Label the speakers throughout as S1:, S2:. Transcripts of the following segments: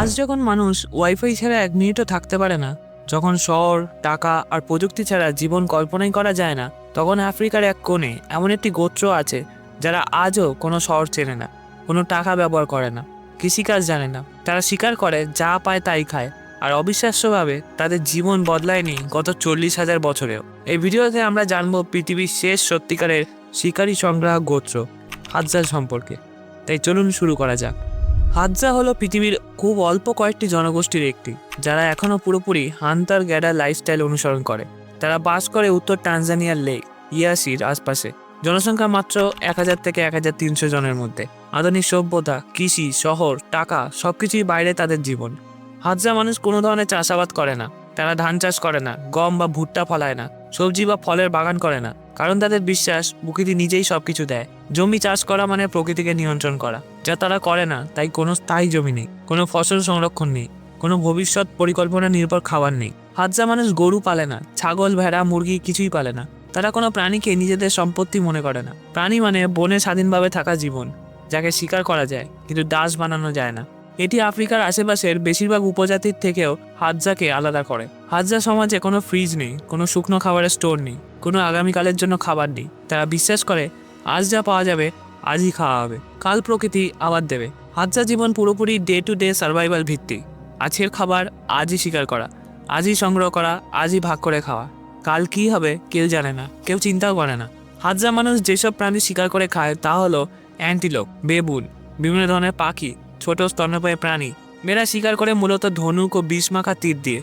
S1: আজ যখন মানুষ ওয়াইফাই ছাড়া 1 মিনিটও থাকতে পারে না, যখন শহর, টাকা আর প্রযুক্তি ছাড়া জীবন কল্পনাই করা যায় না, তখন আফ্রিকার এক কোণে এমন একটি গোত্র আছে যারা আজও কোনো শহর চেনে না, কোনো টাকা ব্যবহার করে না, কৃষিকাজ জানে না। তারা শিকার করে, যা পায় তাই খায়, আর অবিশ্বাস্যভাবে তাদের জীবন বদলায়নি গত 40,000 বছরেও। এই ভিডিওতে আমরা জানবো পৃথিবীর শেষ সত্যিকারের শিকারী সংগ্রাহক গোত্র হাদজা সম্পর্কে। তাই চলুন শুরু করা যাক। হাদজা হলো পৃথিবীর খুব অল্প কয়েকটি জনগোষ্ঠীর একটি, যারা এখনও পুরোপুরি হান্টার গ্যাডার লাইফস্টাইল অনুসরণ করে। তারা বাস করে উত্তর টানজানিয়ার লেক ইয়াসির আশপাশে। জনসংখ্যা মাত্র 1000 থেকে 1300 জনের মধ্যে। আধুনিক সভ্যতা, কৃষি, শহর, টাকা সবকিছুই বাইরে তাদের জীবন। হাদজা মানুষ কোনো ধরনের চাষাবাদ করে না। তারা ধান চাষ করে না, গম বা ভুট্টা ফলায় না, সবজি বা ফলের বাগান করে না, কারণ তাদের বিশ্বাস প্রকৃতি নিজেই সবকিছু দেয়। জমি চাষ করা মানে প্রকৃতিকে নিয়ন্ত্রণ করা, যা তারা করে না। তাই কোনো স্থায়ী জমি নেই, কোনো ফসল সংরক্ষণ নেই, কোনো ভবিষ্যৎ পরিকল্পনা নির্ভর খাবার নেই। হাদজা মানুষ গরু পালে না, ছাগল, ভেড়া, মুরগি কিছুই পালে না। তারা কোনো প্রাণীকে নিজেদের সম্পত্তি মনে করে না। প্রাণী মানে বনে স্বাধীনভাবে থাকা জীবন, যাকে শিকার করা যায় কিন্তু দাস বানানো যায় না। এটি আফ্রিকার আশেপাশের বেশিরভাগ উপজাতির থেকেও হাদজাকে আলাদা করে। হাদজা সমাজে কোনো ফ্রিজ নেই, কোনো শুকনো খাবারের স্টোর নেই, কোনো আগামীকালের জন্য খাবার নেই। তারা বিশ্বাস করে আজ যা পাওয়া যাবে আজই খাওয়া হবে, কাল প্রকৃতি আবার দেবে। হাদজা জীবন পুরোপুরি ডে টু ডে সার্ভাইভাল ভিত্তিক। আজকের খাবার আজই শিকার করা, আজই সংগ্রহ করা, আজই ভাগ করে খাওয়া। কাল কি হবে কেউ জানে না, কেউ চিন্তাও করে না। হাদজা মানুষ যেসব প্রাণী শিকার করে খায় তা হলো অ্যান্টিলোপ, বেবুন, বিভিন্ন ধরনের পাখি, ছোট স্তন্যপায়ী প্রাণী। মেয়েরা শিকার করে মূলত ধনুক ও বিষমাখা তীর দিয়ে,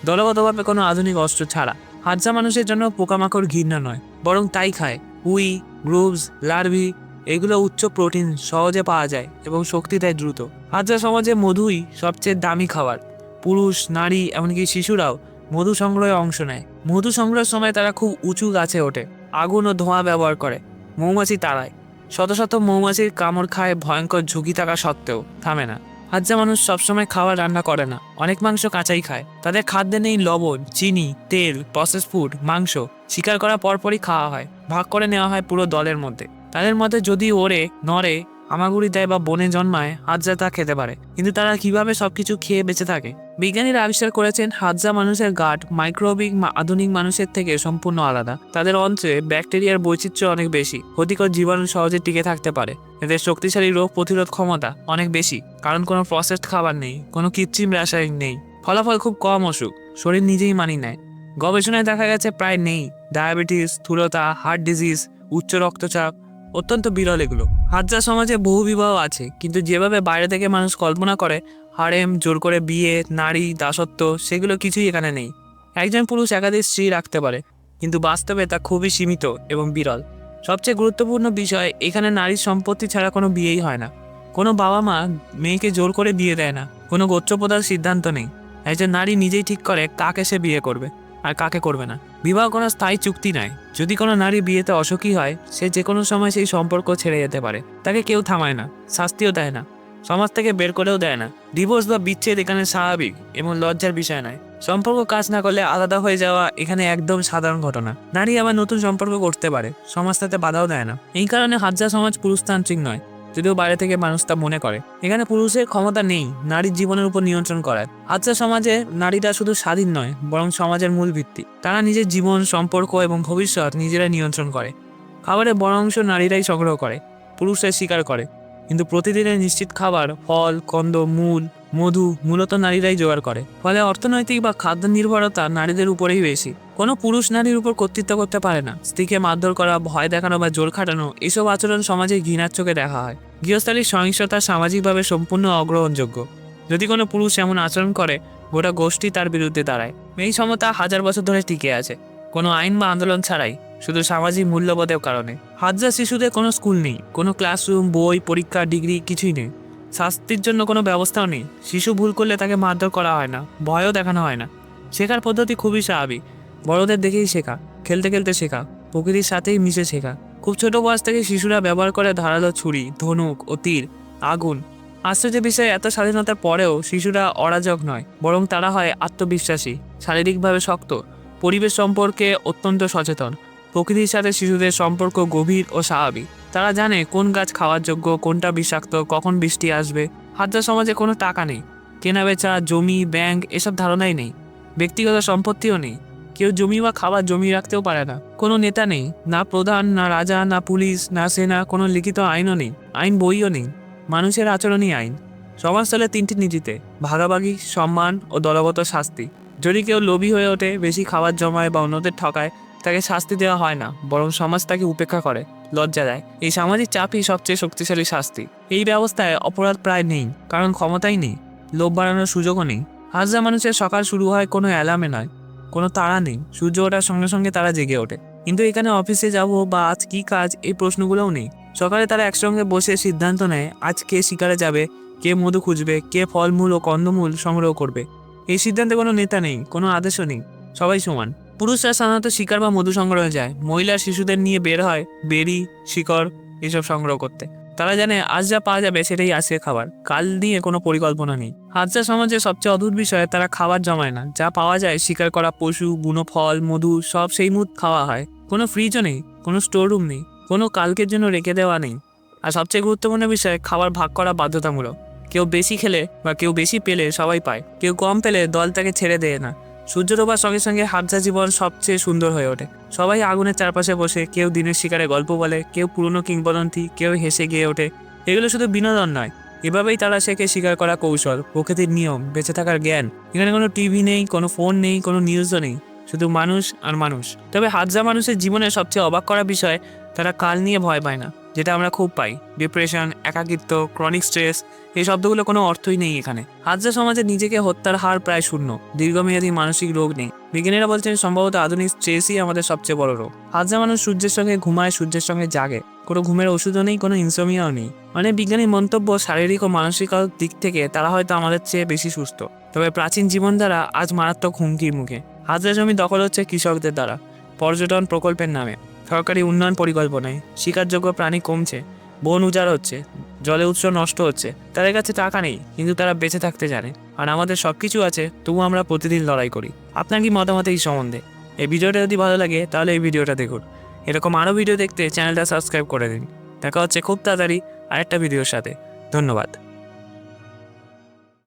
S1: দলগতভাবে কোনো আধুনিক অস্ত্র ছাড়া। হাদজা মানুষের জন্য পোকামাকড় ঘৃণা নয়, বরং তাই খায়। উই, গ্রুভস, লার্ভি, এগুলো উচ্চ প্রোটিন, সহজে পাওয়া যায় এবং শক্তি দেয় দ্রুত। হাদজা সমাজে মধুই সবচেয়ে দামি খাবার। পুরুষ, নারী, এমনকি শিশুরাও মধু সংগ্রহে অংশ নেয়। মধু সংগ্রহের সময় তারা খুব উঁচু গাছে ওঠে, আগুন ও ধোঁয়া ব্যবহার করে, মৌমাছি তাড়ায়। শত শত মৌমাছির কামড় খায়, ভয়ঙ্কর ঝুঁকি থাকা সত্ত্বেও থামে না। হাদজা মানুষ সবসময় খাবার রান্না করে না, অনেক মাংস কাঁচাই খায়। তাদের খাদ্যে নেই লবণ, চিনি, তেল, প্রসেস ফুড, মাংস। শিকার করার পরপরই খাওয়া হয়, ভাগ করে নেওয়া হয় পুরো দলের মধ্যে। তাদের মধ্যে যদি ওরে, নড়ে, হামাগুড়ি দেয় বা বনে জন্মায়, হাদজা তা খেতে পারে। কিন্তু তারা কিভাবে সবকিছু খেয়ে বেঁচে থাকে? বিজ্ঞানীরা আবিষ্কার করেছেন হাদজা মানুষের গাট মাইক্রোবিক আধুনিক মানুষের থেকে সম্পূর্ণ আলাদা। তাদের অন্ত্রে ব্যাকটেরিয়ার বৈচিত্র্য অনেক বেশি, ক্ষতিকর জীবাণু সহজে টিকে থাকতে পারে। এদের শক্তিশালী রোগ প্রতিরোধ ক্ষমতা অনেক বেশি, কারণ কোনো প্রসেসড খাবার নেই, কোনো কৃত্রিম রাসায়নিক নেই। ফলাফল খুব কম অসুখ, শরীর নিজেই মানিয়ে নেয়। গবেষণায় দেখা গেছে প্রায় নেই ডায়াবেটিস, স্থূলতা, হার্ট ডিজিজ, উচ্চ রক্তচাপ, অত্যন্ত বিরল এগুলো। হাদজা সমাজে বহু বিবাহ আছে, কিন্তু যেভাবে বাইরে থেকে মানুষ কল্পনা করে, হারেম, জোর করে বিয়ে, নারী, দাসত্ব, সেগুলো কিছুই এখানে নেই। একজন পুরুষ একাধিক স্ত্রী রাখতে পারে, কিন্তু বাস্তবে তা খুবই সীমিত এবং বিরল। সবচেয়ে গুরুত্বপূর্ণ বিষয়, এখানে নারীর সম্পত্তি ছাড়া কোনো বিয়েই হয় না। কোনো বাবা মা মেয়েকে জোর করে বিয়ে দেয় না, কোনো গোত্রপ্রধার সিদ্ধান্ত নেই। একজন নারী নিজেই ঠিক করে কাকে সে বিয়ে করবে আর কাকে করবে না। বিবাহ কোনো স্থায়ী চুক্তি নয়। যদি কোনো নারী বিয়েতে অসুখী হয়, সে যে কোনো সময় সেই সম্পর্ক ছেড়ে যেতে পারে। তাকে কেউ থামায় না, শাস্তিও দেয় না, সমাজ থেকে বের করেও দেয় না। ডিভোর্স বা বিচ্ছেদ এখানে স্বাভাবিক এবং লজ্জার বিষয় নয়। সম্পর্ক কাজ না করলে আলাদা হয়ে যাওয়া এখানে একদম সাধারণ ঘটনা। নারী আবার নতুন সম্পর্ক করতে পারে, সমাজ তাতে বাধাও দেয় না। এই কারণে হাদজা সমাজ পুরুষতান্ত্রিক নয়, যদিও বাইরে থেকে মানুষ তা মনে করে। এখানে পুরুষের ক্ষমতা নেই নারীর জীবনের উপর নিয়ন্ত্রণ করার। হাদজা সমাজে নারীরা শুধু স্বাধীন নয়, বরং সমাজের মূল ভিত্তি। তারা নিজের জীবন, সম্পর্ক এবং ভবিষ্যৎ নিজেরাই নিয়ন্ত্রণ করে। খাবারের বড় অংশ নারীরাই সংগ্রহ করে, পুরুষরা শিকার করে। কিন্তু প্রতিদিনের নিশ্চিত খাবার, ফল, কন্দ, মূল, মধু মূলত নারীরাই জোগাড় করে। ফলে অর্থনৈতিক বা খাদ্য নির্ভরতা নারীদের উপরেই বেশি। কোনো পুরুষ নারীর উপর কর্তৃত্ব করতে পারে না। স্ত্রীকে মারধর করা, ভয় দেখানো বা জোর খাটানো, এসব আচরণ সমাজে ঘৃণার চোখে দেখা হয়। গৃহস্থালির সহিংসতা সামাজিকভাবে সম্পূর্ণ অগ্রহণযোগ্য। যদি কোনো পুরুষ এমন আচরণ করে, গোটা গোষ্ঠী তার বিরুদ্ধে দাঁড়ায়। এই সমতা 1000 বছর ধরে টিকে আছে, কোনো আইন বা আন্দোলন ছাড়াই, শুধু সামাজিক মূল্যবোধের কারণে। হাদজা শিশুদের কোনো স্কুল নেই, কোনো ক্লাসরুম, বই, পরীক্ষা, ডিগ্রি কিছুই নেই। শাস্তির জন্য কোনো ব্যবস্থাও নেই। শিশু ভুল করলে তাকে মারধর করা হয় না, ভয়ও দেখানো হয় না। শেখার পদ্ধতি খুবই স্বাভাবিক। বড়দের দেখেই শেখা, খেলতে খেলতে শেখা, প্রকৃতির সাথেই মিশে শেখা। খুব ছোট বয়স থেকে শিশুরা ব্যবহার করে ধারালো ছুরি, ধনুক ও তীর, আগুন। আশ্চর্যের বিষয়ে, এত স্বাধীনতার পরেও শিশুরা অরাজক নয়, বরং তারা হয় আত্মবিশ্বাসী, শারীরিকভাবে শক্ত, পরিবেশ সম্পর্কে অত্যন্ত সচেতন। প্রকৃতির সাথে শিশুদের সম্পর্ক গভীর ও স্বাভাবিক। তারা জানে কোন গাছ খাওয়ার যোগ্য, কোনটা বিষাক্ত, কখন বৃষ্টি আসবে। হাদজা সমাজে কোনো টাকা নেই, কেনাবেচা, জমি, ব্যাংক এসব ধারণাই নেই। ব্যক্তিগত সম্পত্তিও নেই। কেউ জমি বা খাবার জমি রাখতেও পারে না। কোনো নেতা নেই, না প্রধান, না রাজা, না পুলিশ, না সেনা, কোনো লিখিত আইনও নেই, আইন বইও নেই। মানুষের আচরণই আইন। সমাজ চলে তিনটি নীতিতে: ভাগাভাগি, সম্মান ও দলগত শাস্তি। যদি কেউ লোভী হয়ে ওঠে, বেশি খাবার জমায় বা অন্যদের ঠকায়, তাকে শাস্তি দেওয়া হয় না, বরং সমাজ তাকে উপেক্ষা করে, লজ্জা দেয়। এই সামাজিক চাপই সবচেয়ে শক্তিশালী শাস্তি। এই ব্যবস্থায় অপরাধ প্রায় নেই, কারণ ক্ষমতাই নেই, লোভ বাড়ানোর সুযোগও নেই। হাজার মানুষের সকাল শুরু হয় কোনো অ্যালার্মে নয়, কোনো তাড়া নেই, সূর্য ওঠার সঙ্গে সঙ্গে তারা জেগে ওঠে। কিন্তু এখানে অফিসে যাব বা আজ কী কাজ, এই প্রশ্নগুলোও নেই। সকালে তারা একসঙ্গে বসে সিদ্ধান্ত নেয় আজ কে শিকারে যাবে, কে মধু খুঁজবে, কে ফলমূল ও কন্দমূল সংগ্রহ করবে। এই সিদ্ধান্তে কোনো নেতা নেই, কোনো আদেশও নেই, সবাই সমান। পুরুষরা সাধারণত শিকার বা মধু সংগ্রহে যায়, মহিলা শিশুদের নিয়ে বের হয় বেরি, শিকড় এসব সংগ্রহ করতে। তারা জানে আজ যা পাওয়া যাবে সেটাই আজকে খাবার, কাল নিয়ে কোনো পরিকল্পনা নেই। হাজরা সমাজের সবচেয়ে অদ্ভুত বিষয়, তারা খাবার জমায় না। যা পাওয়া যায়, শিকার করা পশু, বুনো ফল, মধু, সব সেই মুহূর্ত খাওয়া হয়। কোনো ফ্রিজও নেই, কোনো স্টোর রুম নেই, কোনো কালকের জন্য রেখে দেওয়া নেই। আর সবচেয়ে গুরুত্বপূর্ণ বিষয়, খাবার ভাগ করা বাধ্যতামূলক। কেউ বেশি খেলে বা কেউ বেশি পেলে সবাই পায়, কেউ কম পেলে দল তাকে ছেড়ে দেয় না। সূর্য ডোবার সঙ্গে সঙ্গে হাজরা জীবন সবচেয়ে সুন্দর হয়ে ওঠে। সবাই আগুনের চারপাশে বসে, কেউ দিনের শিকারে গল্প বলে, কেউ পুরনো কিংবদন্তি, কেউ হেসে গিয়ে ওঠে। এগুলো শুধু বিনোদন নয়, এভাবেই তারা শেখে শিকার করা কৌশল, প্রকৃতির নিয়ম, বেঁচে থাকার জ্ঞান। এখানে কোনো টিভি নেই, কোনো ফোন নেই, কোনো নিউজও নেই, শুধু মানুষ আর মানুষ। তবে হাজরা মানুষের জীবনের সবচেয়ে অবাক করা বিষয়, তারা কাল নিয়ে ভয় পায় না, যেটা আমরা খুব পাই। ডিপ্রেশন, একাকিত্ব, ক্রনিক স্ট্রেস, এই শব্দগুলো কোনো অর্থই নেই এখানে। হাজরা সমাজে নিজেকে হত্যার হার প্রায় শূন্য, দীর্ঘমেয়াদী মানসিক রোগ নেই। বিজ্ঞানীরা বলছেন সম্ভবত আধুনিক স্ট্রেসই আমাদের সবচেয়ে বড় রোগ। হাজরা মানুষ সূর্যের সঙ্গে ঘুমায়, সূর্যের সঙ্গে জাগে, কোনো ঘুমের ওষুধও নেই, কোনো ইনসোমিয়াও নেই। অনেক বিজ্ঞানীর মন্তব্য, শারীরিক ও মানসিক দিক থেকে তারা হয়তো আমাদের চেয়ে বেশি সুস্থ। তবে প্রাচীন জীবনধারা আজ মারাত্মক হুমকির মুখে। হাজরা জমি দখল হচ্ছে কৃষকদের দ্বারা, পর্যটন প্রকল্পের নামে, সরকারি উন্নয়ন পরিকল্পনায়। শিকারযোগ্য প্রাণী কমছে, বন উজাড় হচ্ছে, জলের উৎস নষ্ট হচ্ছে। তাদের কাছে টাকা নেই, কিন্তু তারা বেঁচে থাকতে জানে। আর আমাদের সব কিছু আছে, তবু আমরা প্রতিদিন লড়াই করি। আপনার কি মতামত এই সম্বন্ধে? এই ভিডিওটা যদি ভালো লাগে তাহলে এই ভিডিওটা দেখুন। এরকম আরও ভিডিও দেখতে চ্যানেলটা সাবস্ক্রাইব করে দিন। দেখা হচ্ছে খুব তাড়াতাড়ি আরেকটা ভিডিওর সাথে। ধন্যবাদ।